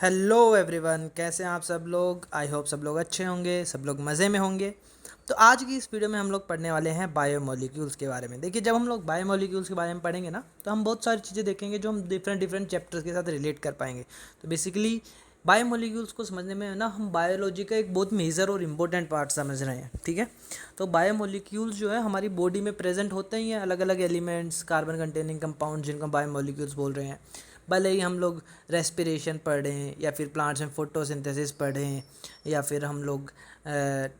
Hello everyone, कैसे हैं आप सब लोग। आई होप सब लोग अच्छे होंगे, सब लोग मज़े में होंगे। तो आज की इस वीडियो में हम लोग पढ़ने वाले हैं बायोमोलिक्यूल्स के बारे में। देखिए, जब हम लोग बायोमोलिक्यूल्स के बारे में पढ़ेंगे ना, तो हम बहुत सारी चीज़ें देखेंगे जो हम डिफरेंट डिफरेंट चैप्टर्स के साथ रिलेट कर पाएंगे। तो बेसिकली बायोमोलिक्यूल्स को समझने में ना हम बायोलॉजी का एक बहुत मेजर और इम्पोर्टेंट पार्ट समझ रहे हैं। ठीक है, तो बायोमोलिक्यूल्स जो है हमारी बॉडी में प्रेजेंट होते ही हैं, अलग अलग एलिमेंट्स, कार्बन कंटेनिंग कंपाउंड, जिनको बायोमोलिक्यूल्स बोल रहे हैं। भले ही हम लोग रेस्पिरेशन पढ़ रहे हैं, या फिर प्लांट्स में फोटोसिंथेसिस पढ़ रहे हैं, या फिर हम लोग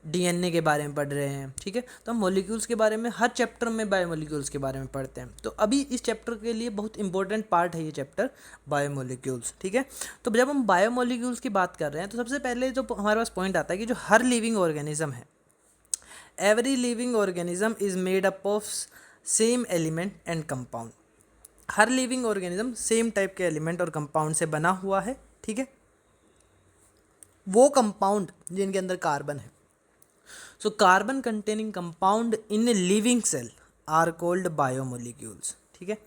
डीएनए के बारे में पढ़ रहे हैं। ठीक है, तो हम मॉलिक्यूल्स के बारे में हर चैप्टर में बायोमोलिक्यूल्स के बारे में पढ़ते हैं। तो अभी इस चैप्टर के लिए बहुत इंपॉर्टेंट पार्ट है ये चैप्टर, बायोमोलिक्यूल्स। ठीक है, तो जब हम बायोमोलिक्यूल्स की बात कर रहे हैं तो सबसे पहले जो हमारे पास पॉइंट आता है कि जो हर लिविंग ऑर्गेनिज्म है, every living organism is made up of same element and compound. Her living organism same type के एलिमेंट और कंपाउंड से बना हुआ है। ठीक है, वो कंपाउंड जिनके अंदर कार्बन है, so carbon containing compound in a living cell are called biomolecules. ठीक है,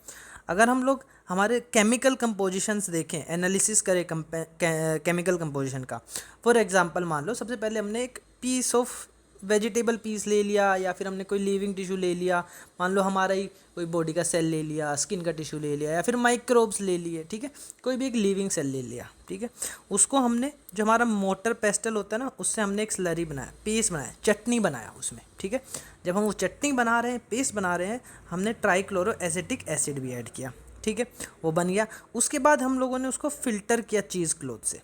अगर हम लोग हमारे केमिकल कंपोजिशंस देखें, एनालिसिस करें केमिकल कंपोजिशन का, फॉर एग्जांपल मान लो सबसे पहले हमने एक पीस ऑफ वेजिटेबल पीस ले लिया, या फिर हमने कोई लिविंग टिश्यू ले लिया, मान लो हमारा ही कोई बॉडी का सेल ले लिया, स्किन का टिश्यू ले लिया, या फिर माइक्रोब्स ले लिए। ठीक है, कोई भी एक लिविंग सेल ले लिया। ठीक है, उसको हमने, जो हमारा मोटर पेस्टल होता है ना, उससे हमने एक स्लरी बनाया, पेस्ट बनाया, चटनी बनाया उसमें। ठीक है, जब हम वो चटनी बना रहे हैं, पेस्ट बना रहे हैं, हमने ट्राइक्लोरो एसिटिक एसिड भी ऐड किया। ठीक है, वो बन गया। उसके बाद हम लोगों ने उसको फ़िल्टर किया चीज़ क्लोथ से।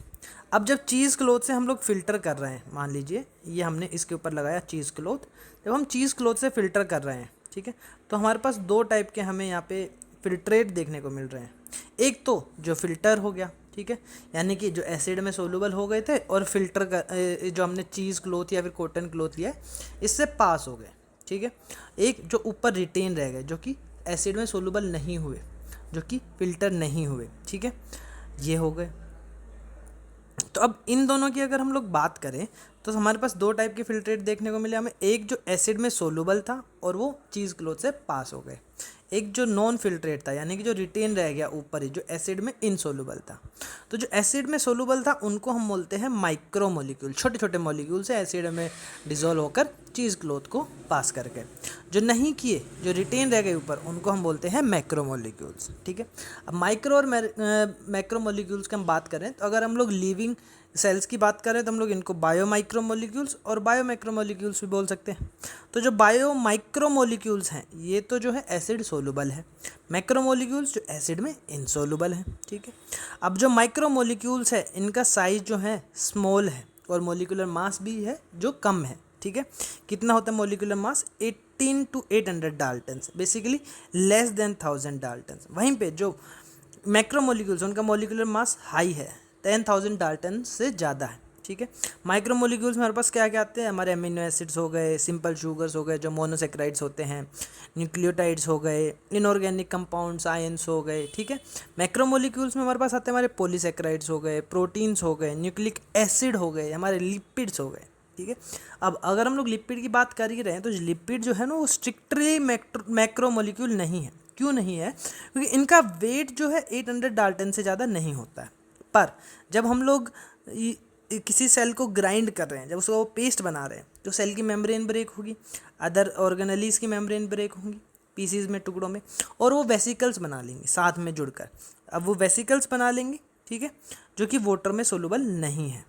अब जब चीज़ क्लोथ से हम लोग फ़िल्टर कर रहे हैं, मान लीजिए ये हमने इसके ऊपर लगाया चीज़ क्लोथ, जब हम चीज़ क्लोथ से फ़िल्टर कर रहे हैं, ठीक है, तो हमारे पास दो टाइप के हमें यहाँ पे फ़िल्ट्रेट देखने को मिल रहे हैं। एक तो जो फ़िल्टर हो गया, ठीक है, यानी कि जो एसिड में सोलूबल हो गए थे और फिल्टर कर जो हमने चीज़ क्लोथ या फिर कॉटन क्लोथ लिया है, इससे पास हो गए। ठीक है, एक जो ऊपर रिटेन रह गए, जो कि एसिड में सोलूबल नहीं हुए, जो कि फ़िल्टर नहीं हुए। ठीक है, ये हो गए। तो अब इन दोनों की अगर हम लोग बात करें तो हमारे पास दो टाइप के फिल्ट्रेट देखने को मिले हमें। एक जो एसिड में सोलूबल था और वो चीज़ क्लोथ से पास हो गए। एक जो नॉन फिल्ट्रेट था, यानी कि जो रिटेन रह गया ऊपर ही, जो एसिड में इनसोलूबल था। तो जो एसिड में सोलूबल था उनको हम बोलते हैं माइक्रो मोलिक्यूल, छोटे छोटे मोलिक्यूल से एसिड में डिजोल्व होकर चीज़ क्लोथ को पास करके। जो नहीं किए, जो रिटेन रह गए ऊपर, उनको हम बोलते हैं मैक्रो मोलिक्यूल्स। ठीक है, अब माइक्रो और मैक्रो मोलिक्यूल्स की हम बात करें तो अगर हम लोग लिविंग सेल्स की बात करें तो हम लोग इनको बायो माइक्रो मोलिक्यूल्स और बायो मैक्रो मोलिक्यूल्स भी बोल सकते हैं। तो जो बायो माइक्रो मोलिक्यूल्स हैं, ये तो जो है एसिड सोलूबल है। मैक्रो मोलिक्यूल्स जो एसिड में इनसोलूबल है। ठीक है, अब जो माइक्रो मोलिक्यूल्स है, इनका साइज जो है स्मॉल है और मोलिकुलर मास भी है जो कम है। ठीक है, कितना होता है molecular mass? 18 to 800 Dalton's, basically less than 1000 Dalton's. वहीं पे जो मैक्रो मोलिक्यूल्स, उनका मोलिकुलर मास हाई है, 10,000 डाल्टन से ज़्यादा है। ठीक है, माइक्रो मोलिक्यूल्स में हमारे पास क्या क्या आते हैं? हमारे अमीनो एसिड्स हो गए, सिंपल शुगर्स हो गए जो मोनोसेक्राइड्स होते हैं, न्यूक्लियोटाइड्स हो गए, इनऑर्गेनिक कंपाउंड्स, आयंस हो गए। ठीक है, मैक्रो मोलिक्यूल्स में हमारे पास आते हैं हमारे पॉलीसेक्राइड्स हो गए, प्रोटीन्स हो गए, न्यूक्लिक एसिड हो गए, हमारे लिपिड्स हो गए। ठीक है, अब अगर हम लोग लिपिड की बात कर ही रहे हैं तो लिपिड जो है ना, वो स्ट्रिक्टली मैक्रो मोलिक्यूल नहीं है। क्यों नहीं है? क्योंकि इनका वेट जो है 800 डाल्टन से ज़्यादा नहीं होता है। पर जब हम लोग किसी सेल को ग्राइंड कर रहे हैं, जब उसको पेस्ट बना रहे हैं, तो सेल की मेम्ब्रेन ब्रेक होगी, अदर ऑर्गेनेलीज की मेम्ब्रेन ब्रेक होंगी पीसीज में, टुकड़ों में, और वो वेसिकल्स बना लेंगी साथ में जुड़कर। अब वो वेसिकल्स बना लेंगी, ठीक है, जो कि वाटर में सोलूबल नहीं है,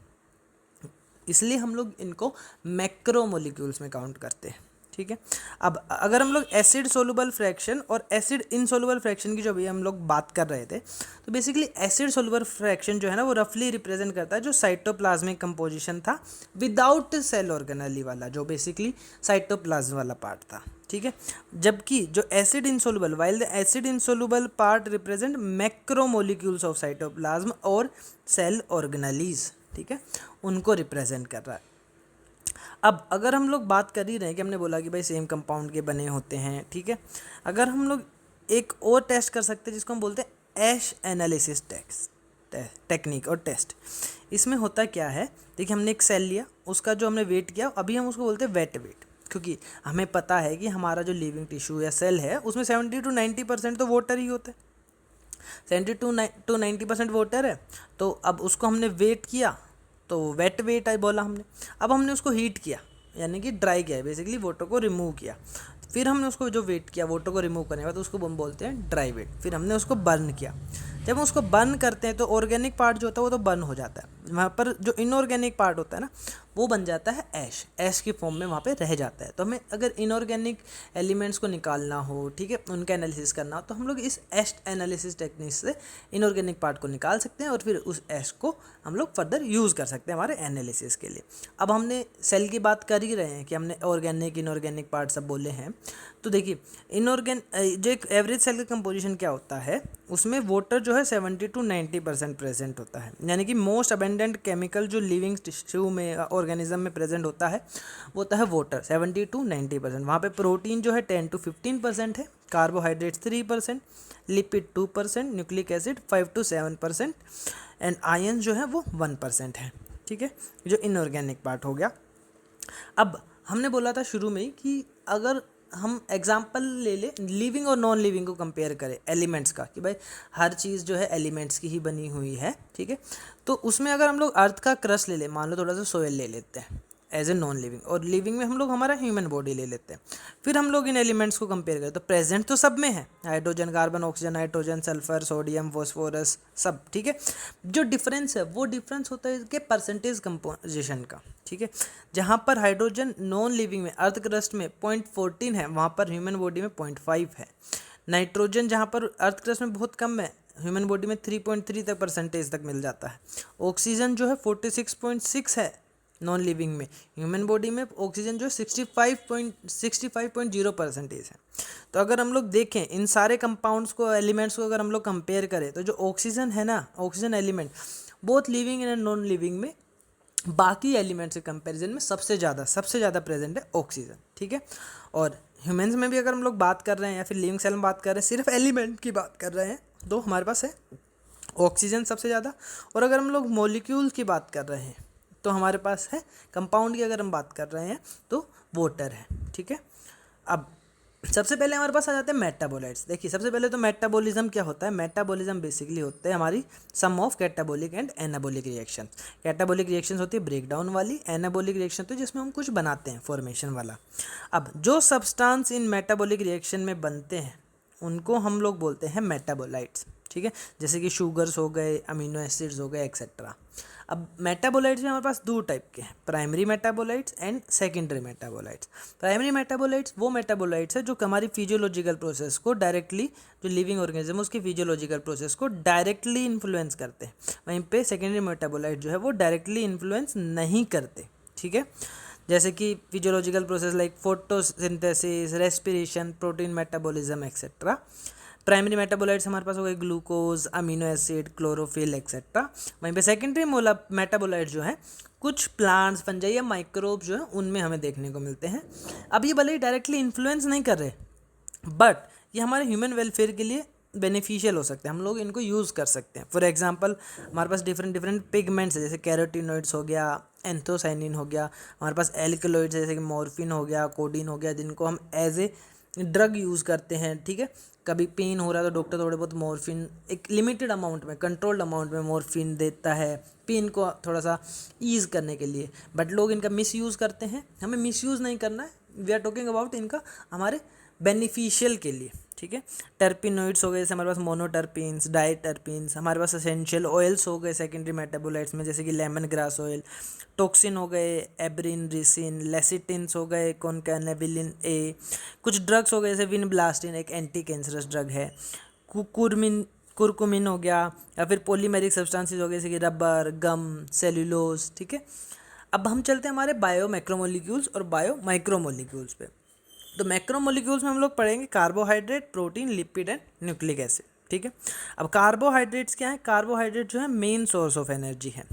इसलिए हम लोग इनको मैक्रो मोलिक्यूल्स में काउंट करते हैं। ठीक है, अब अगर हम लोग एसिड सोलूबल फ्रैक्शन और एसिड इनसोलूबल फ्रैक्शन की जो अभी हम लोग बात कर रहे थे, तो बेसिकली एसिड सोलूबल फ्रैक्शन जो है ना, वो रफली रिप्रेजेंट करता है जो साइटोप्लाज्मिक कंपोजिशन था विदाउट सेल ऑर्गेनेली वाला, जो बेसिकली साइटोप्लाज्म वाला पार्ट था। ठीक है, जबकि जो acid insoluble, while the acid insoluble part represent macro molecules of cytoplasm और सेल ऑर्गेनेलीज, ठीक है, उनको रिप्रेजेंट कर रहा है। अब अगर हम लोग बात कर ही रहे हैं कि हमने बोला कि भाई सेम कंपाउंड के बने होते हैं, ठीक है, अगर हम लोग एक और टेस्ट कर सकते हैं जिसको हम बोलते हैं एश एनालिसिस टेक्निक और टेस्ट। इसमें होता क्या है, देखिए हमने एक सेल लिया, उसका जो हमने वेट किया, अभी हम उसको बोलते हैं वेट वेट, क्योंकि हमें पता है कि हमारा जो लिविंग टिश्यू या सेल है उसमें 70 to 90% तो वाटर ही होता है। टू 90% वाटर है। तो अब उसको हमने वेट किया, तो वेट वेट है बोला हमने। अब हमने उसको हीट किया, यानी कि ड्राई किया, बेसिकली वाटर को रिमूव किया। फिर हमने उसको जो वेट किया वाटर को रिमूव करने के बाद, उसको हम बोलते हैं ड्राई वेट। फिर हमने उसको बर्न किया। जब हम उसको बर्न करते हैं तो ऑर्गेनिक पार्ट जो होता है वो तो बर्न हो जाता है, वहाँ पर जो इनऑर्गेनिक पार्ट होता है ना, वो बन जाता है ऐश, ऐश की फॉर्म में वहाँ पे रह जाता है। तो हमें अगर इनऑर्गेनिक एलिमेंट्स को निकालना हो, ठीक है, उनका एनालिसिस करना हो, तो हम लोग इस ऐश एनालिसिस टेक्निक से इनऑर्गेनिक पार्ट को निकाल सकते हैं और फिर उस ऐश को हम लोग फर्दर यूज़ कर सकते हैं हमारे एनालिसिस के लिए। अब हमने सेल की बात कर ही रहे हैं कि हमने ऑर्गेनिक इनऑर्गेनिक पार्ट सब बोले हैं। तो देखिए जो एक एवरेज सेल का कंपोजिशन क्या होता है, उसमें वाटर जो है 70 to 90% प्रेजेंट होता है, यानी कि मोस्ट अबेंडेंट केमिकल जो लिविंग टिश्यू में ऑर्गेनिज्म में प्रेजेंट होता है वो होता है वाटर 70 to 90%। वहाँ पे प्रोटीन जो है 10 to 15% है, carbohydrates 3%, lipid 2%, nucleic acid 5 to 7% and ion जो है वो 1% है। ठीक है, जो इनऑर्गेनिक पार्ट हो गया। अब हमने बोला था शुरू में ही कि अगर हम एग्जाम्पल ले ले लिविंग और नॉन लिविंग को कंपेयर करें एलिमेंट्स का, कि भाई हर चीज़ जो है एलिमेंट्स की ही बनी हुई है, ठीक है। तो उसमें अगर हम लोग अर्थ का क्रस्ट ले लें, मान लो थोड़ा सा सोयल ले लेते हैं एज ए नॉन लिविंग, और लिविंग में हम लोग हमारा ह्यूमन बॉडी ले लेते हैं, फिर हम लोग इन एलिमेंट्स को कंपेयर करें तो प्रेजेंट तो सब में है, hydrogen, carbon, oxygen, nitrogen, sulphur, sodium, phosphorus, सब, ठीक है। जो डिफरेंस है वो डिफरेंस होता है इसके परसेंटेज कंपोजिशन का, ठीक है। जहाँ पर हाइड्रोजन नॉन लिविंग में अर्थ क्रस्ट में 0.14 है, वहाँ पर ह्यूमन बॉडी में 0.5 है। नाइट्रोजन जहाँ पर अर्थ क्रस्ट में बहुत कम है, ह्यूमन बॉडी में 3.3 तक परसेंटेज तक मिल जाता है। ऑक्सीजन जो है 46.6 है नॉन लिविंग में, ह्यूमन बॉडी में ऑक्सीजन जो 65.0% है। तो अगर हम लोग देखें इन सारे कंपाउंड्स को, एलिमेंट्स को अगर हम लोग कंपेयर करें, तो जो ऑक्सीजन है ना, oxygen element both living and non living में बाकी एलिमेंट्स के कंपैरिजन में सबसे ज़्यादा प्रेजेंट है ऑक्सीजन, ठीक है। और ह्यूमंस में भी अगर हम लोग बात कर रहे हैं या फिर लिविंग सेल में बात कर रहे हैं, सिर्फ एलिमेंट की बात कर रहे हैं, तो हमारे पास है ऑक्सीजन सबसे ज़्यादा। और अगर हम लोग मॉलिक्यूल की बात कर रहे हैं तो हमारे पास है, कंपाउंड की अगर हम बात कर रहे हैं तो वाटर है, ठीक है। अब सबसे पहले हमारे पास आ जाते हैं मेटाबोलाइट्स। देखिए सबसे पहले तो मेटाबॉलिज्म क्या होता है, मेटाबॉलिज्म बेसिकली होते हैं हमारी sum of catabolic and anabolic reaction. Catabolic reactions होती है ब्रेकडाउन वाली, एनाबॉलिक रिएक्शन होती है जिसमें हम कुछ बनाते हैं, फॉर्मेशन वाला। अब जो सब्सटेंस इन मेटाबॉलिक रिएक्शन में बनते हैं उनको हम लोग बोलते हैं मेटाबोलाइट्स, ठीक है। जैसे कि शुगर्स हो गए, अमीनो एसिड्स हो गए, एक्सेट्रा। अब मेटाबोलाइट्स में हमारे पास दो टाइप के हैं, primary metabolites and secondary metabolites. Primary metabolites वो मेटाबोलाइट्स है जो हमारी फिजियोलॉजिकल प्रोसेस को डायरेक्टली, जो लिविंग ऑर्गेनिज्म उसकी फिजियोलॉजिकल प्रोसेस को डायरेक्टली इन्फ्लुएंस करते हैं। वहीं पे सेकेंडरी मेटाबोलाइट जो है वो डायरेक्टली इन्फ्लुएंस नहीं करते, ठीक है। जैसे कि physiological process like photosynthesis, respiration, protein metabolism etcetera. Primary metabolites हमारे पास हो गए glucose, amino acid, chlorophyll etcetera. वहीं पे सेकेंडरी मेटाबोलाइट्स जो है कुछ प्लांट्स, फंजाई या माइक्रोब्स जो है उनमें हमें देखने को मिलते हैं। अब ये भले ही डायरेक्टली इन्फ्लुएंस नहीं कर रहे, बट ये हमारे ह्यूमन वेलफेयर के लिए बेनिफिशियल हो सकते हैं, हम लोग इनको यूज़ कर सकते हैं। फॉर एग्जांपल हमारे पास डिफरेंट पिगमेंट्स है, जैसे कैरोटीनॉइड्स हो गया, एंथोसाइनिन हो गया, हमारे पास एल्कलॉइड्स जैसे कि मॉर्फिन हो गया, कोडीन हो गया, जिनको हम एज ए ड्रग यूज़ करते हैं, ठीक है। कभी पेन हो रहा है तो डॉक्टर थोड़े बहुत मॉर्फिन एक लिमिटेड अमाउंट में, कंट्रोल्ड अमाउंट में मॉर्फिन देता है पेन को थोड़ा सा ईज़ करने के लिए, बट लोग इनका मिस यूज़ करते हैं। हमें मिस यूज़ नहीं करना है, वी आर टॉकिंग अबाउट इनका हमारे बेनिफिशियल के लिए, ठीक है। टर्पिनोइड्स हो गए, जैसे हमारे पास मोनोटर्पिन्स, डाइटर्पिन्स, हमारे पास एसेंशियल ऑयल्स हो गए सेकेंडरी मेटाबोलाइट्स में, जैसे कि लेमन ग्रास ऑयल, टॉक्सिन हो गए, एब्रिन, रिसिन, लेसिटिन्स हो गए, कॉनकैनेबिलिन ए, कुछ ड्रग्स हो गए जैसे विनब्लास्टिन एक एंटी कैंसरस ड्रग है, कुरकुमिन हो गया, या फिर पॉलीमेरिक सब्सटेंसेस हो गए जैसे कि रबर, गम, सेल्यूलोज, ठीक है। अब हम चलते हैं हमारे बायो मैक्रोमोलिक्यूल्स और बायो माइक्रोमोलिक्यूल्स पे। तो मैक्रोमोलिक्यूल्स में हम लोग पढ़ेंगे carbohydrate, protein, lipid and nucleic acid, ठीक है। अब कार्बोहाइड्रेट्स क्या है, कार्बोहाइड्रेट जो है मेन सोर्स ऑफ एनर्जी है।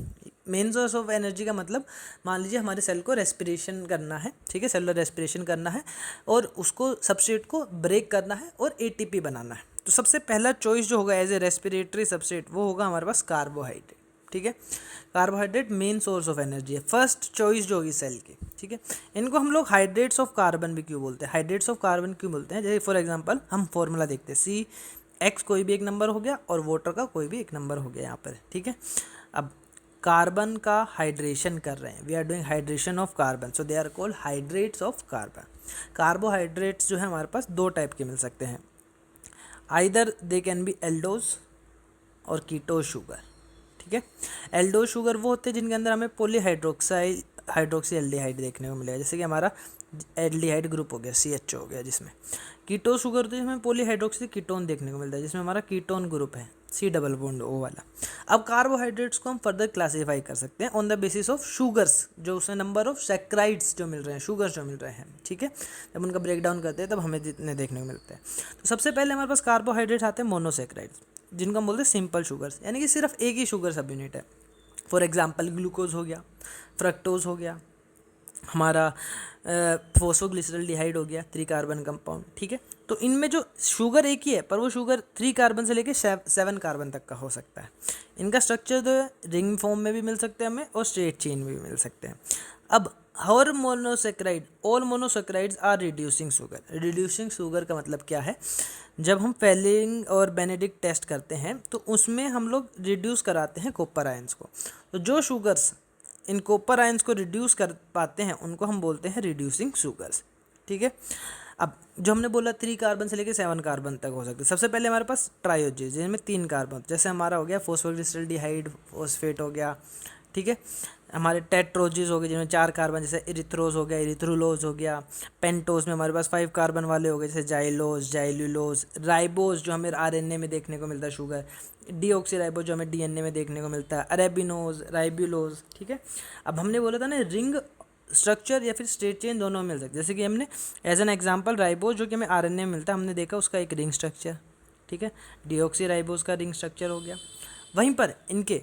मेन सोर्स ऑफ एनर्जी का मतलब मान लीजिए हमारे सेल को रेस्पिरेशन करना है, ठीक है, सेलुलर रेस्पिरेशन करना है और उसको सबस्ट्रेट को ब्रेक करना है और एटीपी बनाना है। तो सबसे पहला चॉइस जो होगा एज ए रेस्पिरेटरी सबस्ट्रेट वो होगा हमारे पास कार्बोहाइड्रेट, ठीक है। Carbohydrate main source of energy है, फर्स्ट चॉइस जो होगी सेल की, ठीक है। इनको हम लोग हाइड्रेट्स ऑफ कार्बन भी क्यों बोलते हैं, हाइड्रेट्स ऑफ कार्बन क्यों बोलते हैं, जैसे फॉर एग्जांपल हम फॉर्मूला देखते हैं एक्स कोई भी एक नंबर हो गया और वाटर का कोई भी एक नंबर हो गया यहाँ पर, ठीक है। अब कार्बन का हाइड्रेशन कर रहे हैं, we are doing hydration of carbon, so they are called hydrates of carbon. Carbohydrates जो है हमारे पास दो टाइप के मिल सकते हैं, either they can be aldose और कीटो शुगर, ठीक है। एल्डो शुगर वो होते हैं जिनके अंदर हमें हाइड्रोक्सी एल्डिहाइड देखने को मिलेगा, जैसे कि हमारा एल्डिहाइड ग्रुप हो गया, CH हो गया, जिसमें कीटो शुगर होती है जिसमें पॉलीहाइड्रोक्सी कीटोन देखने को मिलता है, जिसमें हमारा कीटोन ग्रुप है, C डबल बॉन्ड O वाला। अब कार्बोहाइड्रेट्स को हम फर्दर क्लासीफाई कर सकते हैं on the basis of sugars, जो उसमें नंबर ऑफ सैक्राइड्स जो मिल रहे हैं, शुगर्स जो मिल रहे हैं, ठीक है। जब उनका ब्रेक डाउन करते हैं तब हमें जितने देखने को मिलते हैं। तो सबसे पहले हमारे पास कार्बोहाइड्रेट्स आते हैं मोनोसैक्राइड्स, जिनको हम बोलते हैं सिंपल शुगर्स, यानी कि सिर्फ एक ही शुगर सब यूनिट है। फॉर एग्जाम्पल ग्लूकोज हो गया, फ्रक्टोज हो गया, हमारा फोस्फोग्लिसरल्डिहाइड हो गया, 3 कार्बन कंपाउंड, ठीक है। तो इनमें जो शुगर एक ही है, पर वो शुगर 3 कार्बन से लेके 7 कार्बन तक का हो सकता है। इनका स्ट्रक्चर जो है रिंग फॉर्म में भी मिल सकते हैं हमें और स्ट्रेट चेन में भी मिल सकते हैं। अब हर monosaccharide, all monosaccharides are reducing sugar. Reducing sugar का मतलब क्या है, जब हम फेलिंग और बेनेडिक्ट टेस्ट करते हैं तो उसमें हम लोग रिड्यूस कराते हैं कॉपर आयंस को। तो जो शुगर्स इन कॉपर आयंस को रिड्यूस कर पाते हैं उनको हम बोलते हैं रिड्यूसिंग शुगर्स, ठीक है। अब जो हमने बोला 3 कार्बन से लेकर 7 कार्बन तक हो सकते हैं। सबसे पहले हमारे पास ट्रायोजेज जिनमें 3 कार्बन, जैसे हमारा हो गया फॉस्फोग्लिसरल्डिहाइड फॉस्फेट हो गया, ठीक है। हमारे टेट्रोजेज हो गए जिनमें 4 कार्बन, जैसे इरिथ्रोज हो गया, इरिथ्रुलोज हो गया। पेंटोज में हमारे पास 5 कार्बन वाले हो गए, जैसे जाइलोज, जाइलुलोज। राइबोज जो हमें RNA में देखने को मिलता है शुगर, डीऑक्सीराइबोज जो हमें DNA में देखने को मिलता है, अरेबिनोज, राइब्यूलोज, ठीक है। अब हमने बोला था ना रिंग स्ट्रक्चर या फिर स्ट्रेट चेन दोनों में मिल सकते हैं, जैसे कि हमने एज एन एग्जांपल राइबोज जो कि हमें RNA में मिलता है, हमने देखा उसका एक रिंग स्ट्रक्चर, ठीक है। डीऑक्सीराइबोज का रिंग स्ट्रक्चर हो गया। वहीं पर इनके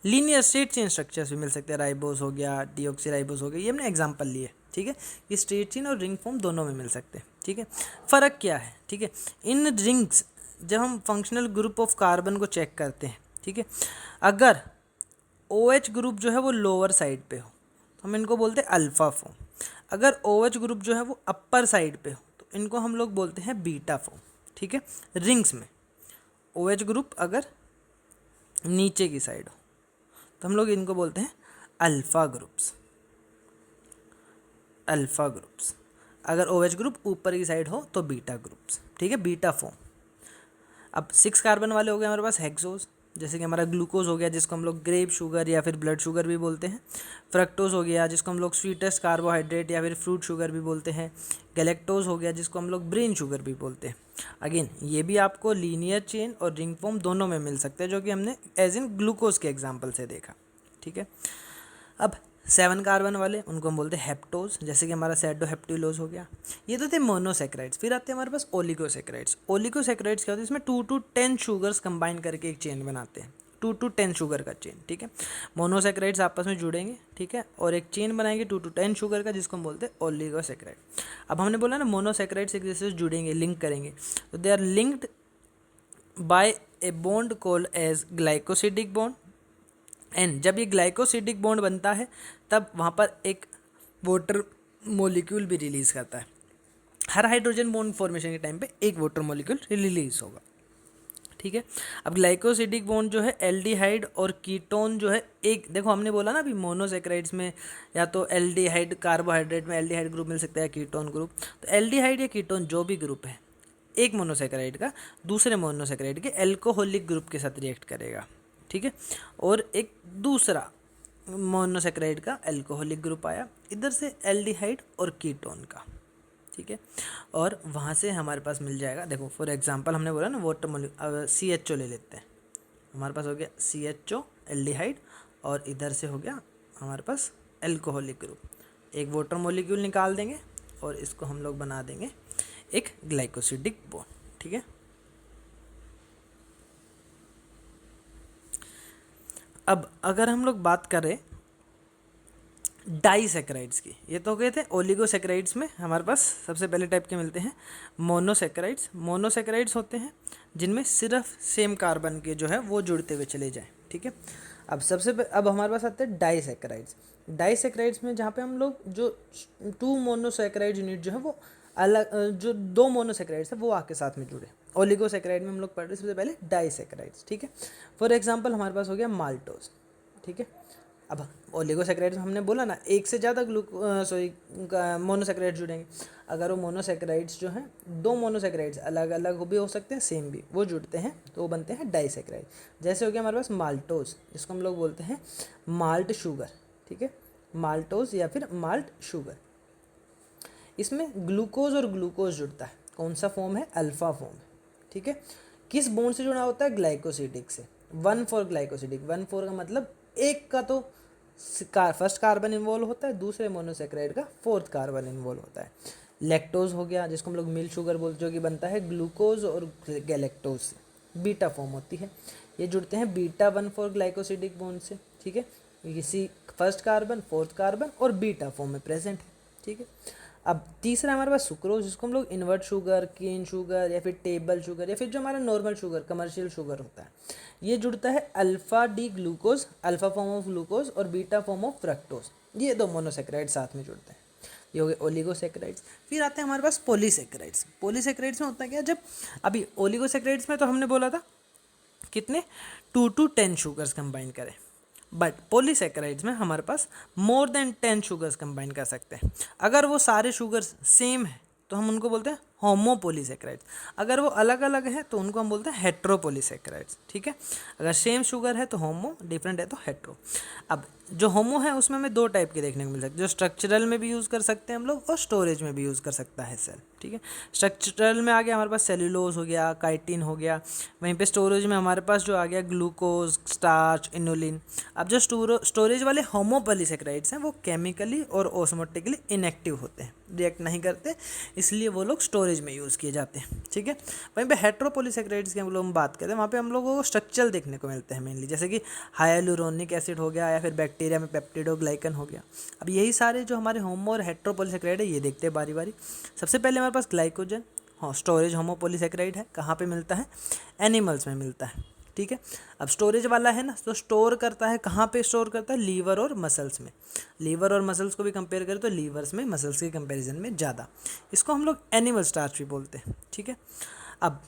लीनियर स्ट्रेट चेन स्ट्रक्चर्स भी मिल सकते हैं, राइबोज हो गया, डीऑक्सीराइबोज हो गया, ये हमने एग्जांपल लिए, ठीक है। ये स्ट्रेट चेन और रिंग फॉर्म दोनों में मिल सकते हैं, ठीक है। फ़र्क क्या है, ठीक है। इन रिंग्स जब हम फंक्शनल ग्रुप ऑफ कार्बन को चेक करते हैं, ठीक है, अगर OH ग्रुप जो है वो लोअर साइड पे हो तो हम इनको बोलते हैं अल्फ़ा फॉर्म। अगर OH ग्रुप जो है वो अपर साइड पे हो तो इनको हम लोग बोलते हैं बीटा फॉर्म, ठीक है। रिंग्स में OH ग्रुप अगर नीचे की साइड हो तो हम लोग इनको बोलते हैं अल्फ़ा ग्रुप्स, अल्फ़ा ग्रुप्स। अगर OH ग्रुप ऊपर की साइड हो तो बीटा ग्रुप्स, ठीक है, बीटा फॉर्म। अब 6 कार्बन वाले हो गए हमारे पास हेक्सोज, जैसे कि हमारा ग्लूकोज हो गया जिसको हम लोग ग्रेप शुगर या फिर ब्लड शुगर भी बोलते हैं। फ्रक्टोज हो गया जिसको हम लोग स्वीटेस्ट कार्बोहाइड्रेट या फिर फ्रूट शुगर भी बोलते हैं। गैलेक्टोज हो गया जिसको हम लोग ब्रेन शुगर भी बोलते हैं। अगेन ये भी आपको लीनियर चेन और रिंग फॉर्म दोनों में मिल सकते हैं, जो कि हमने एज इन ग्लूकोज के एग्जाम्पल से देखा, ठीक है। अब 7 कार्बन वाले उनको हम बोलते हैं हेप्टोज, जैसे कि हमारा सेडोहेप्टिलोज हो गया। ये तो थे मोनोसेक्राइड्स। फिर आते हैं हमारे पास ओलिगोसेक्राइड्स। ओलिगोसेक्राइड्स क्या होते हैं, इसमें 2 to 10 शुगर्स कंबाइन करके एक चेन बनाते हैं, 2 to 10 शुगर का चेन, ठीक है। मोनोसेक्राइड्स आपस में जुड़ेंगे, ठीक है, और एक चेन बनाएंगे 2 to 10 शुगर का, जिसको हम बोलते हैं ओलिगोसेक्राइड। अब हमने बोला ना मोनोसेक्राइड्स एक दूसरे से जुड़ेंगे, लिंक करेंगे, तो they are linked by a bond called as glycosidic bond. And जब ये ग्लाइकोसिडिक बॉन्ड बनता है तब वहाँ पर एक वाटर मॉलिक्यूल भी रिलीज़ करता है। हर हाइड्रोजन बॉन्ड फॉर्मेशन के टाइम पे एक वाटर मॉलिक्यूल रिलीज होगा, ठीक है। अब ग्लाइकोसिडिक बॉन्ड जो है एल्डिहाइड और कीटोन जो है, एक देखो हमने बोला ना अभी मोनोसेक्राइड्स में या तो एल्डिहाइड कार्बोहाइड्रेट में एल्डिहाइड ग्रुप मिल सकता है, कीटोन ग्रुप। तो एल्डिहाइड या कीटोन जो भी ग्रुप है एक मोनोसेक्राइड का दूसरे मोनोसेक्राइड के एल्कोहलिक ग्रुप के साथ रिएक्ट करेगा, ठीक है। और एक दूसरा मोनोसेक्राइड का एल्कोहलिक ग्रुप आया, इधर से एल्डिहाइड और कीटोन का, ठीक है। और वहाँ से हमारे पास मिल जाएगा, देखो फॉर एग्जांपल हमने बोला ना वाटर मॉलिक्यूल, CHO ले लेते हैं, हमारे पास हो गया CHO एल्डिहाइड और इधर से हो गया हमारे पास एल्कोहलिक ग्रुप। एक वाटर मॉलिक्यूल निकाल देंगे और इसको हम लोग बना देंगे एक ग्लाइकोसिडिक बॉन्ड, ठीक है। अब अगर हम लोग बात करें डाइसेक्राइड्स की, ये तो गए थे ओलिगोसेक्राइड्स में हमारे पास सबसे पहले टाइप के मिलते हैं मोनोसेक्राइड्स। मोनोसेक्राइड्स होते हैं जिनमें सिर्फ सेम कार्बन के जो है वो जुड़ते हुए चले जाएं, ठीक है। अब हमारे पास आते हैं डाइसेक्राइड्स। डाइसेक्राइड्स में जहाँ पे हम लोग जो 2 मोनोसेक्राइड यूनिट जो है वो अलग जो दो मोनोसेक्राइड्स है वो आके साथ में जुड़े। ओलिगोसेक्राइड में हम लोग पढ़ रहे सबसे पहले डाइसेक्राइड्स, ठीक है। फॉर एग्जांपल हमारे पास हो गया माल्टोज, ठीक है। अब ओलिगोसेक्राइड्स में हमने बोला ना एक से ज़्यादा मोनोसेक्राइड जुड़ेंगे। अगर वो मोनोसेक्राइड्स जो हैं दो मोनोसेक्राइड्स अलग अलग भी हो सकते हैं, सेम भी, वो जुड़ते हैं तो वो बनते हैं डाइसेक्राइड। जैसे हो गया हमारे पास माल्टोज, जिसको हम लोग बोलते हैं माल्ट शुगर, ठीक है, माल्टोज या फिर माल्ट शुगर। इसमें ग्लूकोज और ग्लूकोज जुड़ता है, कौन सा फॉर्म है, अल्फा फॉर्म है, ठीक है। किस बॉन्ड से जुड़ा होता है, ग्लाइकोसिडिक से, 1,4 ग्लाइकोसिडिक। 1,4 का मतलब एक का तो फर्स्ट कार्बन इन्वॉल्व होता है, दूसरे मोनोसेक्राइड का फोर्थ कार्बन इन्वॉल्व होता है। लैक्टोज हो गया, जिसको हम लोग मिल्क शुगर बोलते हैं, जो कि बनता है ग्लूकोज और गैलेक्टोज से, बीटा फॉर्म होती है। ये जुड़ते हैं बीटा 1,4 ग्लाइकोसिडिक बॉन्ड से, ठीक है। इसी फर्स्ट कार्बन, फोर्थ कार्बन और बीटा फॉर्म में प्रेजेंट है, ठीक है। अब तीसरा हमारे पास सुक्रोज, जिसको हम लोग इन्वर्ट शुगर, केन शुगर या फिर टेबल शुगर या फिर जो हमारा नॉर्मल शुगर, कमर्शियल शुगर होता है, ये जुड़ता है alpha D glucose, alpha form of glucose और बीटा फॉर्म ऑफ फ्रक्टोज। ये दो मोनोसेक्राइड साथ में जुड़ते हैं, ये हो गए ओलिगोसेक्राइड्स। फिर आते हैं हमारे पास पॉलीसेक्राइड्स। पॉलीसेक्राइड्स में होता है क्या, जब अभी ओलिगोसेक्राइड्स में तो हमने बोला था कितने 2 to 10 शुगर्स कंबाइन करें, बट पॉलीसेक्राइड्स में हमारे पास मोर देन 10 शुगर्स कंबाइन कर सकते हैं। अगर वो सारे शुगर्स सेम है तो हम उनको बोलते हैं होमोपोलीसेक्राइड्स। अगर वो अलग अलग है तो उनको हम बोलते हैं हेट्रोपोलीसेक्राइड्स, ठीक है। अगर सेम शुगर है तो होमो, डिफरेंट है तो हेट्रो। अब जो होमो है उसमें हमें दो टाइप के देखने को मिल सकते हैं, जो स्ट्रक्चरल में भी यूज़ कर सकते हैं हम लोग और स्टोरेज में भी यूज़ कर सकता है सेल, ठीक है। स्ट्रक्चरल में आ गया हमारे पास सेल्यूलोज हो गया, काइटिन हो गया। वहीं पे स्टोरेज में हमारे पास जो आ गया ग्लूकोज, स्टार्च, इनुलिन। अब जो स्टोरेज वाले होमोपोलीसेक्राइड्स हैं वो केमिकली और ऑस्मोटिकली इनएक्टिव होते हैं, रिएक्ट नहीं करते, इसलिए वो लोग स्टोरेज में यूज़ किए जाते हैं, ठीक है। वहीं पे हेट्रोपोलीसेक्राइड्स की हम लोग बात करें, वहाँ पे हम लोगों को स्ट्रक्चर देखने को मिलते हैं मेनली, जैसे कि हाइलुरोनिक एसिड हो गया या फिर बैक्टीरिया में पेप्टिडोग्लाइकन हो गया। अब यही सारे जो हमारे होमो और हेट्रोपोलीसेक्राइड है ये देखते हैं बारी बारी। सबसे पहले हमारे पास ग्लाइकोजन, हाँ स्टोरेज होमोपोलीसेक्राइड है, कहाँ पे मिलता है, एनिमल्स में मिलता है, ठीक है। अब स्टोरेज वाला है ना, तो स्टोर करता है कहाँ पे, स्टोर करता है लीवर और मसल्स में। लीवर और मसल्स को भी कंपेयर करें तो लीवर्स में मसल्स के कंपैरिजन में ज़्यादा, इसको हम लोग एनिमल स्टार्च भी बोलते हैं, ठीक है। अब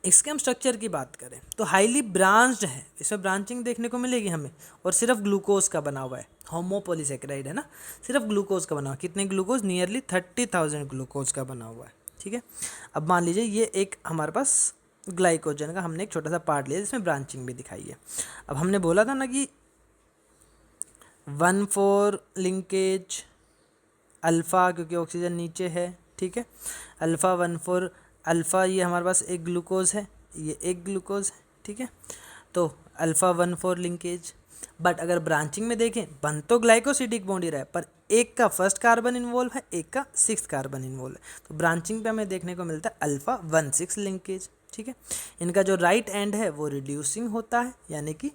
इसके हम स्ट्रक्चर की बात करें तो हाईली ब्रांच्ड है, इसमें ब्रांचिंग देखने को मिलेगी हमें, और सिर्फ ग्लूकोज का बना हुआ है, होमोपोलीसेक्राइड है ना, सिर्फ ग्लूकोज का बना हुआ है। कितने ग्लूकोज, नियरली 30,000 ग्लूकोज का बना हुआ है, ठीक है। अब मान लीजिए ये एक हमारे पास ग्लाइकोजन का हमने एक छोटा सा पार्ट लिया जिसमें ब्रांचिंग भी दिखाई है। अब हमने बोला था ना कि 1,4 लिंकेज अल्फ़ा, क्योंकि ऑक्सीजन नीचे है, ठीक है। अल्फ़ा 1,4 अल्फ़ा, ये हमारे पास एक ग्लूकोज है, ये एक ग्लूकोज है, ठीक है। तो अल्फ़ा 1,4 लिंकेज। बट अगर ब्रांचिंग में देखें बन तो ग्लाइकोसिडिक बॉन्ड ही रहा है, पर एक का फर्स्ट कार्बन इन्वॉल्व है, एक का सिक्स कार्बन इन्वॉल्व है, तो ब्रांचिंग पे हमें देखने को मिलता है अल्फ़ा 1,6 लिंकेज, ठीक है। इनका जो राइट एंड है वो रिड्यूसिंग होता है, यानी कि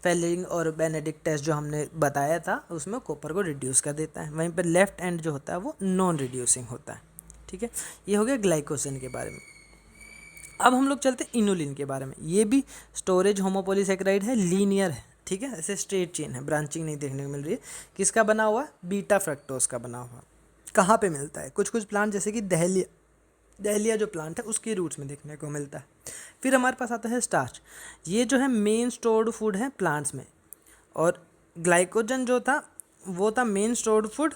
फेलिंग और बेनेडिक्ट टेस्ट जो हमने बताया था उसमें कॉपर को रिड्यूस कर देता है। वहीं पर लेफ्ट एंड जो होता है वो नॉन रिड्यूसिंग होता है, ठीक है। ये हो गया ग्लाइकोजन के बारे में। अब हम लोग चलते हैं इनुलिन के बारे में। ये भी स्टोरेज होमोपोलीसेक्राइड है, लीनियर है, ठीक है, ऐसे स्ट्रेट चेन है, ब्रांचिंग नहीं देखने को मिल रही है। किसका बना हुआ है, बीटा फ्रक्टोज का बना हुआ। कहाँ पे मिलता है, कुछ कुछ प्लांट जैसे कि दहलिया जो प्लांट है उसके रूट्स में देखने को मिलता है। फिर हमारे पास आता है स्टार्च, ये जो है मेन स्टोर्ड फूड है प्लांट्स में, और ग्लाइकोजन जो था वो था मेन स्टोर्ड फूड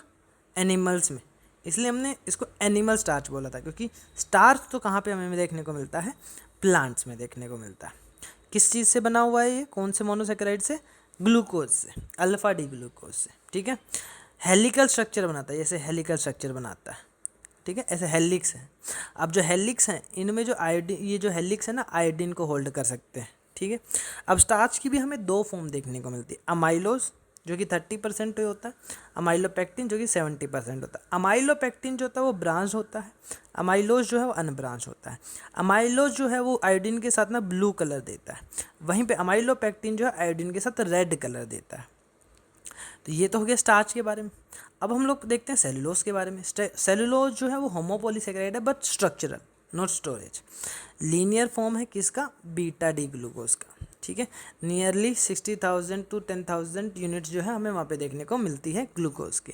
एनिमल्स में, इसलिए हमने इसको एनिमल स्टार्च बोला था, क्योंकि स्टार्च तो कहाँ पे हमें देखने को मिलता है, प्लांट्स में देखने को मिलता है। किस चीज़ से बना हुआ है ये, कौन से मोनोसेक्राइड से, ग्लूकोज से, अल्फा डी ग्लूकोज से, ठीक है। हेलिकल स्ट्रक्चर बनाता है, जैसे हेलिकल स्ट्रक्चर बनाता है, ठीक है, ऐसे हेलिक्स है। अब जो हेलिक्स हैं इनमें जो आयोडीन, ये जो हेलिक्स है ना आयोडीन को होल्ड कर सकते हैं, ठीक है। अब स्टार्च की भी हमें दो फॉर्म देखने को मिलती है, अमाइलोज जो कि 30% होता है, अमाइलोपेक्टिन जो कि 70% होता है। अमाइलोपेक्टिन जो होता है वो ब्रांच होता है, अमाइलोज जो है वो अनब्रांच होता है। अमाइलोज जो है वो आयोडीन के साथ ना ब्लू कलर देता है, वहीं पे अमाइलोपेक्टिन जो है आयोडीन के साथ रेड कलर देता है। तो ये तो हो गया स्टार्च के बारे में। अब हम लोग देखते हैं सेलुलोज के बारे में। सेलुलोज जो है वो होमोपोलीसेक्राइड है but structural, not storage. Linear form है किसका, बीटा डी ग्लूकोज का, ठीक है। नियरली 60,000 to 10,000 यूनिट्स जो है हमें वहाँ पे देखने को मिलती है ग्लूकोज की।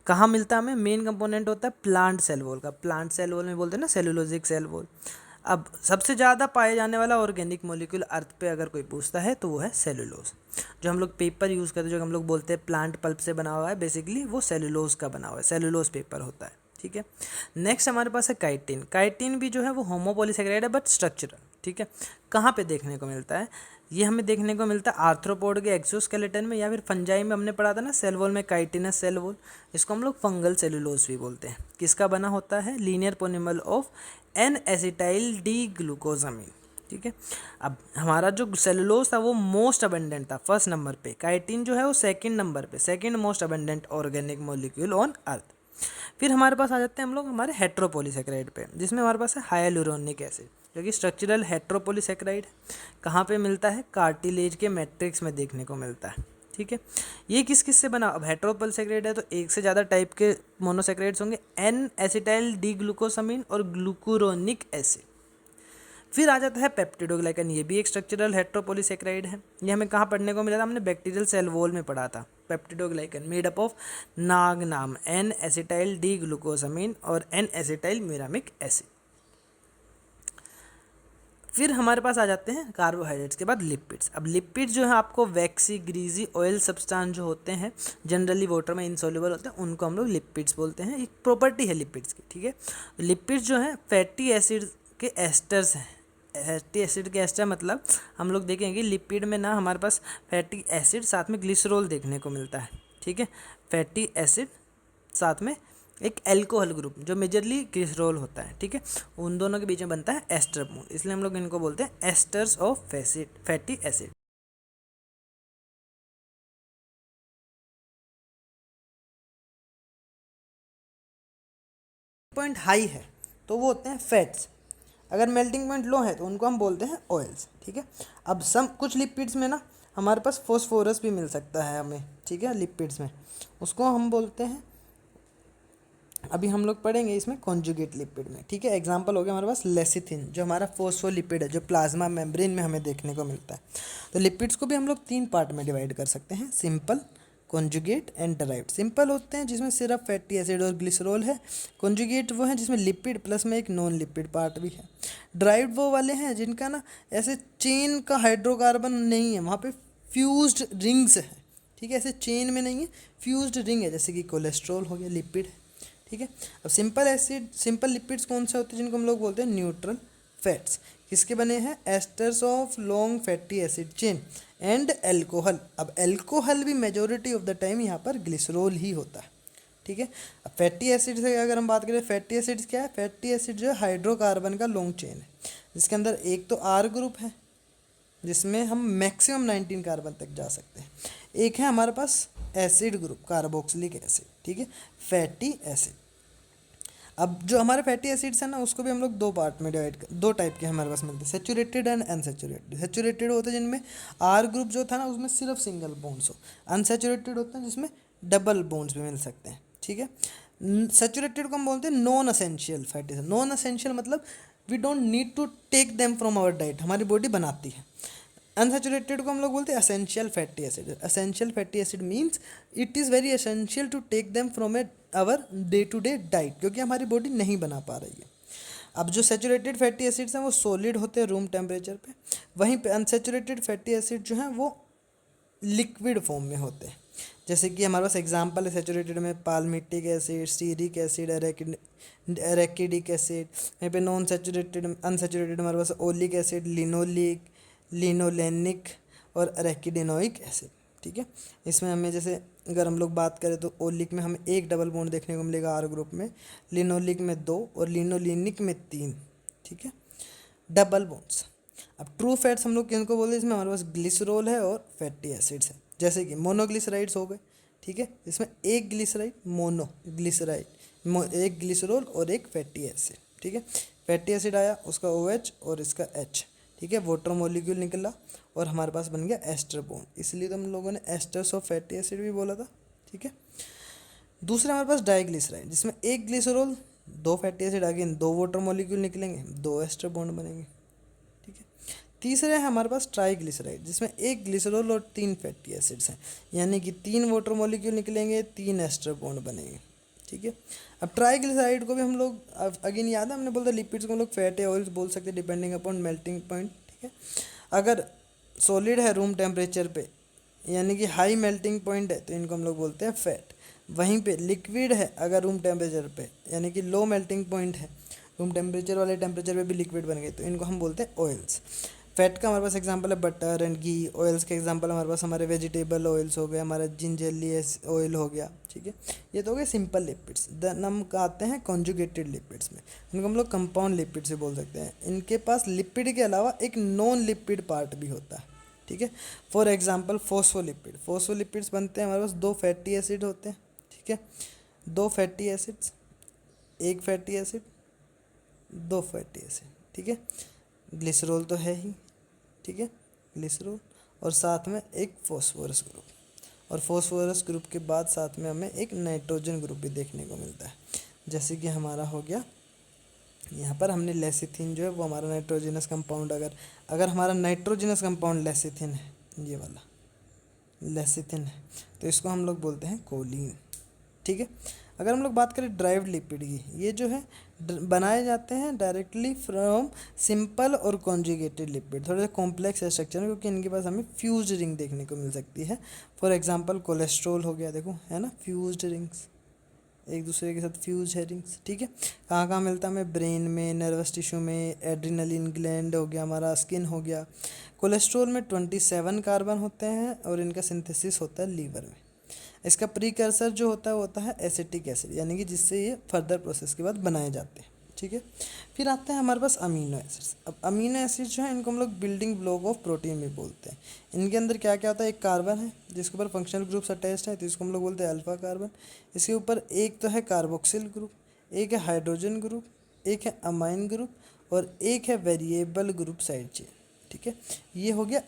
कहाँ मिलता है हमें, मेन कंपोनेंट होता है प्लांट सेल वॉल का, प्लांट सेल वॉल में बोलते हैं ना सेलुलोजिक सेल वॉल। अब सबसे ज़्यादा पाए जाने वाला ऑर्गेनिक मॉलिक्यूल अर्थ पे अगर कोई पूछता है तो वो है सेलुलोज। जो हम लोग पेपर यूज़ करते हैं, जो हम लोग बोलते हैं प्लांट पल्प से बना हुआ है, बेसिकली वो सेलुलोज का बना हुआ है, सेलुलोज पेपर होता है, ठीक है। नेक्स्ट हमारे पास है काइटिन। काइटिन भी जो है वो होमोपॉलीसेकेराइड है बट स्ट्रक्चरल, ठीक है। कहाँ पे देखने को मिलता है, ये हमें देखने को मिलता है आर्थ्रोपोड के एक्सोस्केलेटन में, या फिर फंजाई में हमने पढ़ा था ना सेल वॉल में काइटिनस सेल वॉल, इसको हम लोग फंगल सेलुलोज भी बोलते हैं। किसका बना होता है, linear polymer of N acetyl D glucosamine, ठीक है। अब हमारा जो सेलुलोज था वो मोस्ट अबेंडेंट था फर्स्ट नंबर पे, काइटिन जो है वो सेकंड नंबर पे, second most abundant organic molecule on earth. फिर हमारे पास आ जाते हैं हम लोग हमारे हेट्रोपॉलीसेकेराइड पे, जिसमें हमारे पास है हाइलुरोनिक एसिड, जो कि स्ट्रक्चरल हेट्रोपॉलीसेकेराइड है। कहाँ पे मिलता है, कार्टिलेज के मैट्रिक्स में देखने को मिलता है, ठीक है। ये किस किस से बना, अब हेट्रोपॉलीसेकेराइड है तो एक से ज़्यादा टाइप के मोनोसेकेराइड्स होंगे, एन एसिटाइल डी ग्लूकोसामिन और ग्लूकुरोनिक एसिड। फिर आ जाता है पेप्टिडोग्लाइकन, ये भी एक स्ट्रक्चरल हेट्रोपॉलीसेकेराइड है। ये हमें कहाँ पढ़ने को मिला था, हमने बैक्टीरियल सेल वॉल में पढ़ा था। पेप्टिडोग्लाइकन मेड अप ऑफ नाग नाम एन एसिटाइल डी ग्लूकोसामिन और एन एसिटाइल म्यूरामिक एसिड। फिर हमारे पास आ जाते हैं कार्बोहाइड्रेट्स के बाद लिपिड्स। अब लिपिड्स जो है आपको वैक्सी ग्रीजी ऑयल सब्सटेंस जो होते हैं जनरली वाटर में इनसॉल्युबल होते हैं, उनको हम लोग लिपिड्स बोलते हैं। एक प्रॉपर्टी है लिपिड्स की, ठीक है। लिपिड्स जो है फैटी एसिड के एस्टर्स हैं। फैटी एसिड के एस्टर मतलब हम लोग देखेंगे लिपिड में ना हमारे पास फैटी एसिड साथ में ग्लिसरॉल देखने को मिलता है, ठीक है। फैटी एसिड साथ में एक एल्कोहल ग्रुप जो मेजरली ग्लिसरॉल होता है, ठीक है। उन दोनों के बीच में बनता है एस्टर बॉन्ड, इसलिए हम लोग इनको बोलते हैं asters of fatty acid. Point high है तो वो होते हैं फैट्स, अगर मेल्टिंग पॉइंट लो है तो उनको हम बोलते हैं ऑयल्स, ठीक है। अब कुछ लिपिड्स में ना हमारे पास फॉस्फोरस भी मिल सकता है हमें, ठीक है, लिपिड्स में, उसको हम बोलते हैं, अभी हम लोग पढ़ेंगे इसमें कॉन्जुगेट लिपिड में, ठीक है। एग्जांपल हो गया हमारे पास लेसिथिन जो हमारा फोस्फोलिपिड है, जो प्लाज्मा मेम्ब्रेन में हमें देखने को मिलता है। तो लिपिड्स को भी हम लोग 3 पार्ट में डिवाइड कर सकते हैं, simple, conjugate and derived. Simple होते हैं जिसमें सिर्फ फैटी एसिड और ग्लिसरॉल है, कॉन्जुगेट वो है जिसमें लिपिड प्लस में एक नॉन लिपिड पार्ट भी है, ड्राइव्ड वो वाले हैं जिनका ना ऐसे चेन का हाइड्रोकार्बन नहीं है, वहाँ पे फ्यूज्ड रिंग्स है, ठीक है। ऐसे चेन में नहीं है, फ्यूज्ड रिंग है, जैसे कि कोलेस्ट्रॉल हो गया, लिपिड है, ठीक है। अब सिंपल लिपिड्स कौन से होते हैं, जिनको हम लोग बोलते हैं न्यूट्रल फैट्स, किसके बने हैं, asters of long fatty acid chain and alcohol. अब एल्कोहल भी मेजोरिटी ऑफ द टाइम यहाँ पर ग्लिसरॉल ही होता है, ठीक है। अब फैटी एसिड से अगर हम बात करें, फैटी एसिड्स क्या है, फैटी एसिड जो है हाइड्रोकार्बन का लॉन्ग चेन है, जिसके अंदर एक तो आर ग्रुप है जिसमें हम मैक्सिमम 19 कार्बन तक जा सकते हैं, एक है हमारे पास एसिड ग्रुप कार्बोक्सिलिक एसिड, ठीक है, फैटी एसिड। अब जो हमारे फैटी एसिड्स हैं ना उसको भी हम लोग 2 पार्ट में डिवाइड कर, 2 टाइप के हमारे पास मिलते हैं, सेचुरेटेड एंड अनसेचुरेटेड। सेचुरेटेड होते हैं जिनमें आर ग्रुप जो था ना उसमें सिर्फ सिंगल बॉन्ड्स हो, अनसेचुरेटेड होते हैं जिसमें डबल बॉन्ड्स भी मिल सकते हैं, ठीक है। सेचुरेटेड को हम बोलते हैं non essential fatty acid. Non essential मतलब we don't need to take them from our diet, हमारी बॉडी बनाती है। अनसेचुरेटेड को हम लोग बोलते हैं essential fatty acid. Essential fatty acid means it is very essential to take them from a our day to day diet, क्योंकि हमारी बॉडी नहीं बना पा रही है। अब जो सेचुरेटेड फैटी एसिड्स हैं वो सॉलिड होते हैं रूम टेम्परेचर पे, वहीं पे अनसेचुरेटेड फैटी एसिड जो हैं वो लिक्विड फॉर्म में होते हैं। जैसे कि हमारे पास एग्जांपल है सेचुरेटेड में palmitic acid, stearic acid, arachidic acid. वहीं पे नॉन सेचुरेटेड अनसेचुरेटेड हमारे पास ओलिक एसिड, लिनोलिक, लिनोलेनिक और एरेकिडिनोइक एसिड, ठीक है। इसमें हमें जैसे अगर हम लोग बात करें तो ओलिक में हमें एक डबल बॉन्ड देखने को मिलेगा आर ग्रुप में, लिनोलिक में 2 और लिनोलिनिक में 3, ठीक है, डबल बॉन्ड्स। अब ट्रू फैट्स हम लोग किनको बोलते हैं, इसमें हमारे पास ग्लिसरॉल है और फैटी एसिड्स है, जैसे कि मोनोग्लिसराइड्स हो गए, ठीक है, इसमें एक ग्लिसराइड मोनोग्लिसराइड, एक ग्लिसरॉल और एक फैटी एसिड, ठीक है। फैटी एसिड आया उसका OH और इसका H, ठीक है, वाटर मॉलिक्यूल निकला और हमारे पास बन गया एस्टर बॉन्ड, इसलिए तो हम लोगों ने एस्टर्स ऑफ फैटी एसिड भी बोला था, ठीक है। दूसरा हमारे पास डाइग्लिसराइड, जिसमें एक glycerol 2 fatty acid again 2 water molecule निकलेंगे, 2 एस्टर बॉन्ड बनेंगे, ठीक है। तीसरे है हमारे पास ट्राइग्लिसराइड, जिसमें एक ग्लिसरॉल और 3 फैटी एसिड्स हैं, यानी कि 3 वाटर मॉलिक्यूल निकलेंगे, 3 एस्टर बॉन्ड बनेंगे, ठीक है। अब ट्राइग्लिसराइड को भी हम लोग अगेन याद है हमने बोला था लिपिड्स को हम लोग फैट या ऑयल्स बोल सकते हैं डिपेंडिंग अपॉन मेल्टिंग पॉइंट, ठीक है। अगर सॉलिड है रूम टेम्परेचर पे यानी कि हाई मेल्टिंग पॉइंट है तो इनको हम लोग बोलते हैं फैट। वहीं पे लिक्विड है अगर रूम टेम्परेचर पे यानी कि लो मेल्टिंग पॉइंट है, रूम टेम्परेचर वाले टेम्परेचर पे भी लिक्विड बन गए तो इनको हम बोलते हैं ऑयल्स। फैट का हमारे पास एग्जांपल है बटर एंड घी। ऑयल्स के एग्जांपल हमारे पास हमारे वेजिटेबल ऑयल्स हो गए, हमारा जिंजरली ऑयल हो गया, ठीक है। ये तो हो गए सिंपल लिपिड्स। देन हम आते हैं कॉन्जुगेटेड लिपिड्स में, इनको हम लोग कंपाउंड लिपिड से बोल सकते हैं। इनके पास लिपिड के अलावा एक नॉन लिपिड पार्ट भी होता है, ठीक है। For example phospholipid. फोस्फोलिपिड्स बनते हैं हमारे पास दो फैटी एसिड होते हैं, ठीक है। दो फैटी एसिड्स, एक फैटी एसिड, दो फैटी एसिड, ठीक है। ग्लिसरॉल तो है ही, ठीक है, ग्लिसरॉल, और साथ में एक फॉस्फोरस ग्रुप, और फॉस्फोरस ग्रुप के बाद साथ में हमें एक नाइट्रोजन ग्रुप भी देखने को मिलता है। जैसे कि हमारा हो गया यहाँ पर हमने लेसिथिन जो है वो हमारा नाइट्रोजनस कंपाउंड, अगर अगर हमारा नाइट्रोजनस कंपाउंड लेसिथिन है, ये वाला लेसिथिन है, तो इसको हम लोग बोलते हैं कोलिन, ठीक है। अगर हम लोग बात करें ड्राइव्ड लिपिड की, ये जो है बनाए जाते हैं डायरेक्टली फ्रॉम सिंपल और कॉन्जुगेटेड लिपिड। थोड़े से कॉम्प्लेक्स स्ट्रक्चर है क्योंकि इनके पास हमें फ्यूज रिंग देखने को मिल सकती है। फॉर एग्जांपल कोलेस्ट्रॉल हो गया, देखो है ना फ्यूज्ड रिंग्स, एक दूसरे के साथ फ्यूज है रिंग्स, ठीक है। कहाँ कहाँ मिलता है हमें, ब्रेन में, नर्वस टिश्यू में, एड्रिनलिन ग्लैंड हो गया, हमारा स्किन हो गया। कोलेस्ट्रॉल में 27 कार्बन होते हैं और इनका सिंथेसिस होता है लीवर में। इसका प्रीकर्सर जो होता है वो होता है एसिटिक एसिड, यानी कि जिससे ये फर्दर प्रोसेस के बाद बनाए जाते हैं, ठीक है। फिर आते हैं हमारे पास अमीनो एसिड्स। अब अमीनो एसिड जो है इनको हम लोग बिल्डिंग ब्लॉक ऑफ प्रोटीन भी बोलते हैं। इनके अंदर क्या क्या होता है, एक कार्बन है जिसके ऊपर फंक्शनल ग्रुप्स अटैच्ड है तो इसको हम लोग बोलते हैं अल्फा कार्बन। इसके ऊपर एक तो है कार्बोक्सिल ग्रुप, एक है हाइड्रोजन ग्रुप, एक है अमाइन ग्रुप और एक है वेरिएबल ग्रुप साइड चेन, ठीक है। ये हो गया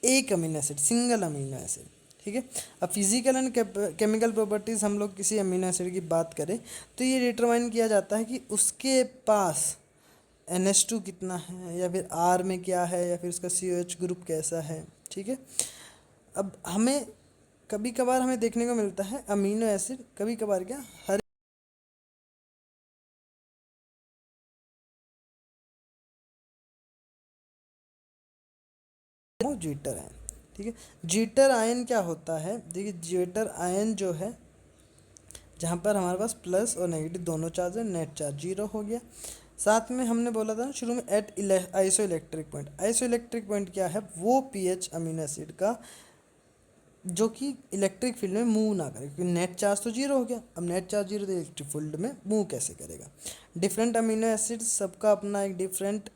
एक amino acid, single amino acid, ठीक है। अब फिजिकल एंड केमिकल प्रॉपर्टीज़ हम लोग किसी अमीनो एसिड की बात करें तो ये डिटरमाइन किया जाता है कि उसके पास NH2 कितना है, या फिर R में क्या है, या फिर उसका COH ग्रुप कैसा है, ठीक है। अब हमें कभी कभार हमें देखने को मिलता है अमीनो एसिड, कभी कभार क्या हर जीटर आयन, ठीक है। जीटर आयन क्या होता है, देखिए जीटर आयन जो है जहाँ पर हमारे पास प्लस और नेगेटिव दोनों चार्ज है, नेट चार्ज 0 हो गया। साथ में हमने बोला था ना शुरू में at isoelectric point. Isoelectric point क्या है, वो पीएच अमीनो एसिड का जो कि इलेक्ट्रिक फील्ड में मूव ना करे, क्योंकि नेट चार्ज तो 0 हो गया। अब नेट चार्ज 0 तो इलेक्ट्रिक फील्ड में मूव कैसे करेगा। डिफरेंट अमीनो एसिड सबका अपना एक डिफरेंट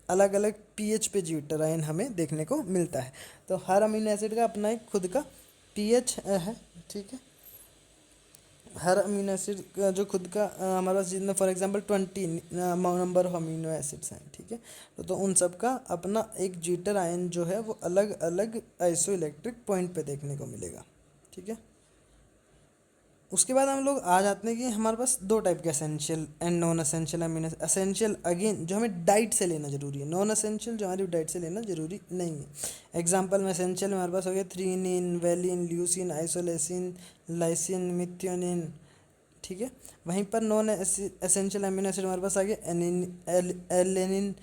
अलग अलग पीएच पे जीटर आयन हमें देखने को मिलता है। तो हर अमीनो एसिड का अपना एक खुद का पीएच है, ठीक है। हर अमीनो एसिड का जो खुद का हमारे पास जितने for example 20 number of amino acids हैं, ठीक है। तो उन सब का अपना एक जीटर आयन जो है वो अलग अलग आइसो इलेक्ट्रिक पॉइंट पे देखने को मिलेगा, ठीक है। उसके बाद हम लोग आ जाते हैं कि हमारे पास दो टाइप के essential and non essential amino. Essential again जो हमें डाइट से लेना जरूरी है, नॉन असेंशियल जो हमारी डाइट से लेना जरूरी नहीं है। एग्जांपल में असेंशियल में हमारे पास हो गया थ्रीनिन, वेलिन, ल्यूसिन, आइसोलेसिन, लाइसिन, मिथ्योनिन, ठीक है। वहीं पर नॉन एसेंशियल अमीनो एसिड हमारे पास आ गया alanine,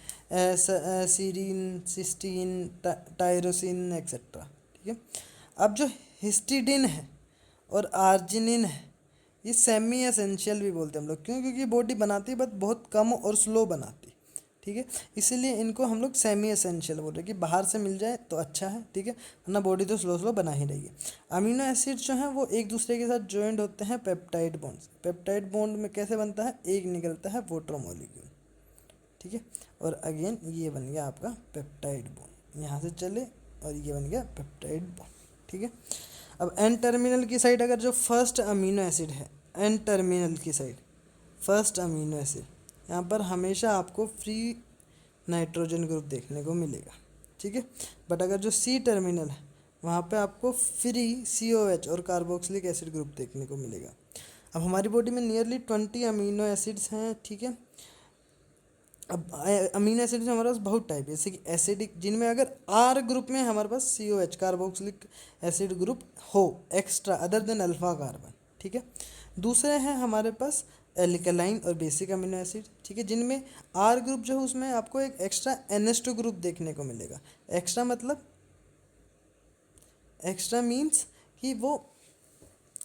serine, cysteine, tyrosine etcetera, ठीक है। अब जो हिस्टिडिन है और आर्जिनिन है ये सेमी एसेंशियल भी बोलते हैं हम लोग, क्यों, क्योंकि बॉडी बनाती है बट बहुत कम और स्लो बनाती है, ठीक है। इसीलिए इनको हम लोग सेमी एसेंशियल बोल रहे हैं कि बाहर से मिल जाए तो अच्छा है, ठीक है, वरना बॉडी तो स्लो स्लो बना ही रही है। अमीनो एसिड जो हैं वो एक दूसरे के साथ ज्वाइंट होते हैं पेप्टाइड बॉन्ड्स। पेप्टाइड बॉन्ड में कैसे बनता है, एक निकलता है वोटर मॉलिक्यूल, ठीक है, और अगेन ये बन गया आपका पेप्टाइड बॉन्ड, यहाँ से चले और ये बन गया पेप्टाइड बॉन्ड, ठीक है। अब एन टर्मिनल की साइड अगर जो फर्स्ट अमीनो एसिड है, एन टर्मिनल की साइड फर्स्ट अमीनो एसिड, यहाँ पर हमेशा आपको फ्री नाइट्रोजन ग्रुप देखने को मिलेगा, ठीक है। बट अगर जो सी टर्मिनल है वहाँ पे आपको फ्री COH और कार्बोक्सिलिक एसिड ग्रुप देखने को मिलेगा। अब हमारी बॉडी में नियरली 20 अमीनो एसिड्स हैं, ठीक है। अब अमीनो एसिड में हमारे पास बहुत टाइप है, जैसे कि एसिडिक, जिनमें अगर R ग्रुप में हमारे पास COH कार्बोक्सिलिक एसिड ग्रुप हो extra other than alpha carbon, ठीक है। दूसरे हैं हमारे पास एल्कलाइन और बेसिक अमीनो एसिड, ठीक है, जिनमें आर ग्रुप जो है उसमें आपको एक एक्स्ट्रा NH2 ग्रुप देखने को मिलेगा। एक्स्ट्रा मतलब एक्स्ट्रा मीन्स कि वो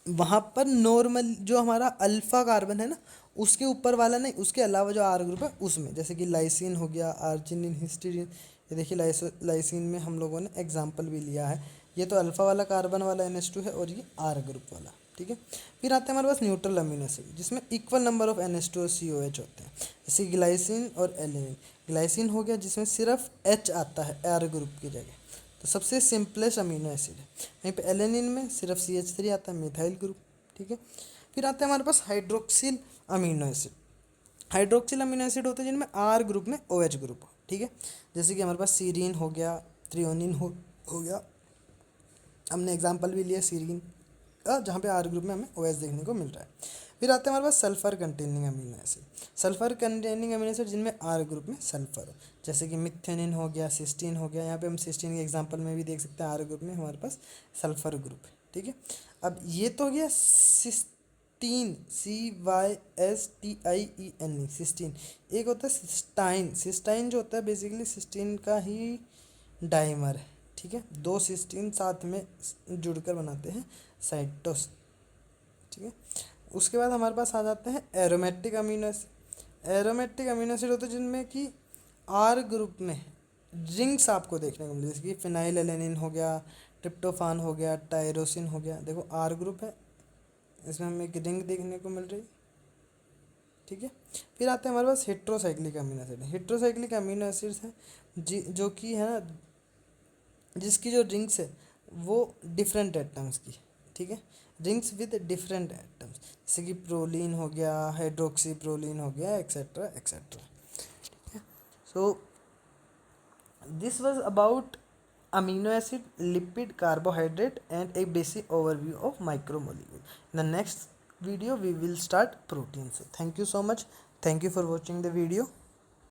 वहाँ पर नॉर्मल जो हमारा अल्फा कार्बन है ना उसके ऊपर वाला नहीं, उसके अलावा जो आर ग्रुप है उसमें, जैसे कि लाइसिन हो गया, आर्जिनिन, हिस्टीडीन। ये देखिए लाइसिन में हम लोगों ने एग्जाम्पल भी लिया है। ये तो अल्फा वाला कार्बन वाला NH2 है और ये आर ग्रुप वाला, ठीक है। फिर आते हैं हमारे पास न्यूट्रल अमीनो एसिड जिसमें इक्वल नंबर ऑफ NH2 और COH होते हैं, जैसे ग्लाइसिन और एलिनिन। ग्लाइसिन हो गया जिसमें सिर्फ H आता है आर ग्रुप की जगह, तो सबसे सिंपलेस्ट अमीनो एसिड है। वहीं पे एलेनिन में सिर्फ CH3 आता है, मिथाइल ग्रुप, ठीक है। फिर आते हैं हमारे पास hydroxyl amino acid. Hydroxyl amino acid होते हैं जिनमें आर ग्रुप में OH ग्रुप हो, ठीक है, जैसे कि हमारे पास सीरीन हो गया, थ्रियोनिन हो गया। हमने एग्जाम्पल भी लिया सीरीन का, जहाँ पे आर ग्रुप में हमें OH देखने को मिल रहा है। फिर आते हैं हमारे पास sulphur containing amino acid. Sulphur containing amino acid जिनमें आर ग्रुप में सल्फर हो, जैसे कि मिथेनिन हो गया, सिस्टीन हो गया। यहाँ पे हम सिस्टीन के एग्जांपल में भी देख सकते हैं आर ग्रुप में हमारे पास सल्फर ग्रुप है, ठीक है। अब ये तो हो गया सिस्टीन, CYSTIENE, सिस्टीन। एक होता है सिस्टाइन। सिस्टाइन जो होता है बेसिकली सिस्टीन का ही डाइमर है, ठीक है। दो सिस्टीन साथ में जुड़कर बनाते हैं साइटोस, ठीक है। उसके बाद हमारे पास आ जाते हैं aromatic amino acid. Aromatic amino acid होते हैं जिनमें कि आर ग्रुप में रिंग्स आपको देखने को मिलती है, जैसे कि फिनाइल एलेनिन हो गया, ट्रिप्टोफान हो गया, टायरोसिन हो गया। देखो आर ग्रुप है, इसमें हमें एक रिंग देखने को मिल रही, ठीक है। फिर आते हैं हमारे पास heterocyclic amino acid. Heterocyclic amino acids हैं जो कि है ना, जिसकी जो रिंग्स है वो डिफरेंट एटम्स की, ठीक है, रिंग्स विद डिफरेंट एटम्स, जैसे कि प्रोलीन हो गया, हाइड्रोक्सी प्रोलीन हो गया, एक्सेट्रा एक्सेट्रा, ठीक है। So this was about amino acid, lipid, carbohydrate and a basic overview of micromolecule. In the next video we will start proteins. Thank you so much. Thank you for watching the video.